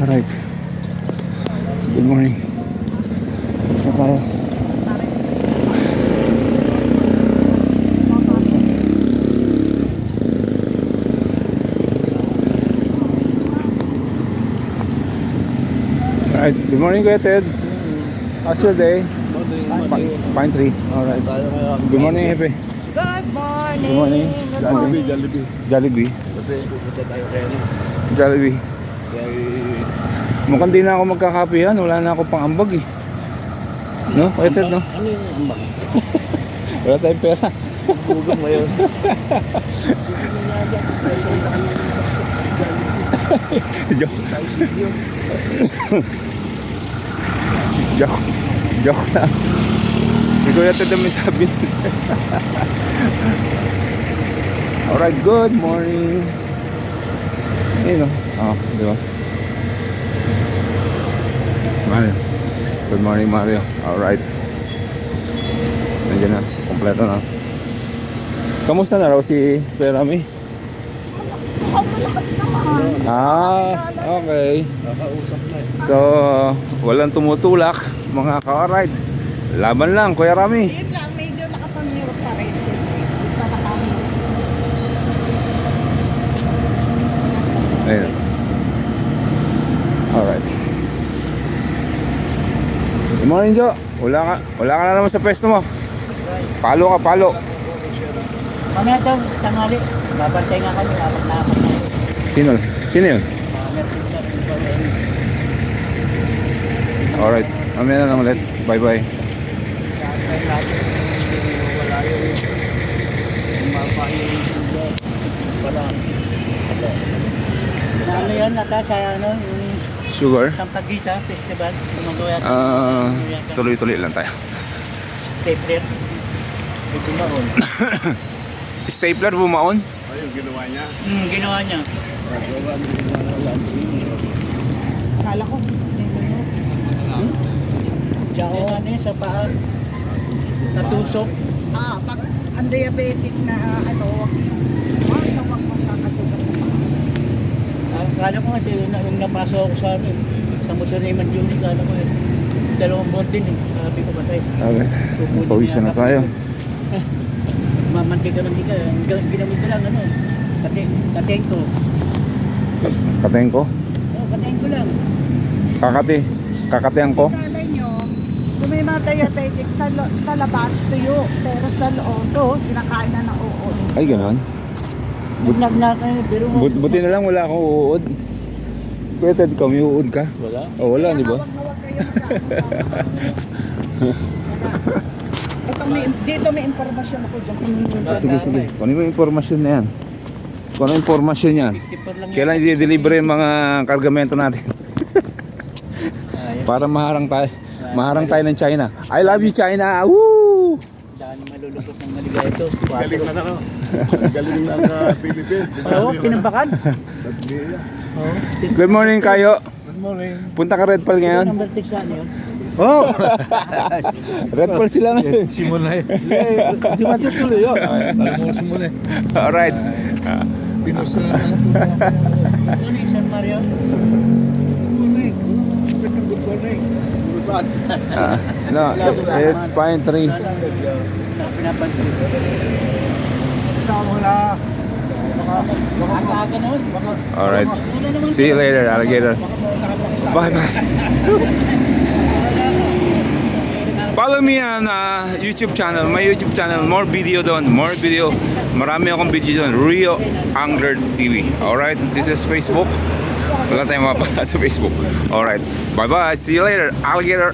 Alright. Good morning. Isa tayo. Alright. Good morning, Kuya Ted. How's your day? Pine tree. Alright. Good morning, Hepe. Good morning. Good morning. Jollibee. Kasi pupunta tayo kaya niya. Jollibee. Kaya Mukhang di na ako magkakapihan. Wala na ako pang ambag eh. No? Kuya Ted, no? ano yung ambak? Wala tayong pera. Bugong ngayon. Joke. Joke lang. Si Kuya Ted may sabi. Alright, good morning. Ayun o. Oh, di ba? Mario. Good morning, Mario. Alright. Nandiyan na. Kompleto na. Kamusta na raw si Kuya Rami? Mukhang malakas naman. Okay. Nakausap na eh. So, walang tumutulak, mga ka-alright. Laban lang, Kuya Rami. Yun lang, medyo lakas ang hirap pa rin. Para kami. Ayun. Alright. Good morning, Jo. Wala ka na naman sa pwesto mo. Palo ka, palo. Mamaya daw, tanghali. Babantay nga kami, apat na apat na yun. Sino yun? Alright. Mamaya na lang ulit. Bye-bye. Wala yung wala. Ano yun, nata sa ano, yung Sugar? Sampaguita Festival. Tumagawa Tuloy-tuloy lang tayo. stapler. May bumaon. Stapler bumaon? Ayun, ginawa niya. Ginawa niya. Akala ko. Tsaka ano yun, sa paa. Natusok. Pag ang diabetic na wag magkakasugat sa paa. Akala ko nga, yung napasok ako sa amin. Sa motor ni Man Juni, akala ko yun. 2 buwan din eh. Sabi ko patay. Alright. Pawisan na tayo. Mamantika. Ginamit ko lang ano. Katengko. Katayin ko? Oo, katengko lang. Kakatihan ko? Kasi kala nyo, kung may mga diabetic sa labas tuyo, pero sa loob, kinakain na ng uod. Ay, gano'n. Pero Buti na lang wala akong uod. Kuya Ted, ikaw may uod ka? wala. Oh, wala, di ba? Huwag kayo dito may informasyon ako dyan. Sige. Kung ano yung informasyon na yan? Kung ano yung informasyon yan? Kailan i-deliver yung mga kargamento natin? Para maharang tayo ng China. I love you, China! Woo! Daan malulupot ng maligaya ito. Galing na ano. Galing na ang Philippines. Oo, kinambakan. Oo. Good morning, Kayo. Good morning. Punta ka Red Pearl ngayon? Number 6 saan yun? Oh! Red Pearl sila ngayon. Simula eh. Di ba tutuloy yun? Alam mo simula eh. Alright. Pinusa na lang ito. Ano yung San Mario? Good morning. Good morning. No, it's Pine Tree. Pinapansin ko. Sa mula. Aga-aga naman. Alright. See you later, alligator. Bye-bye. Follow me on YouTube channel, my YouTube channel. More video doon, more video. Marami akong video doon. Rio Angler TV. Alright, this is Facebook. Wala tayong mapala sa Facebook. Alright, bye-bye. See you later, alligator.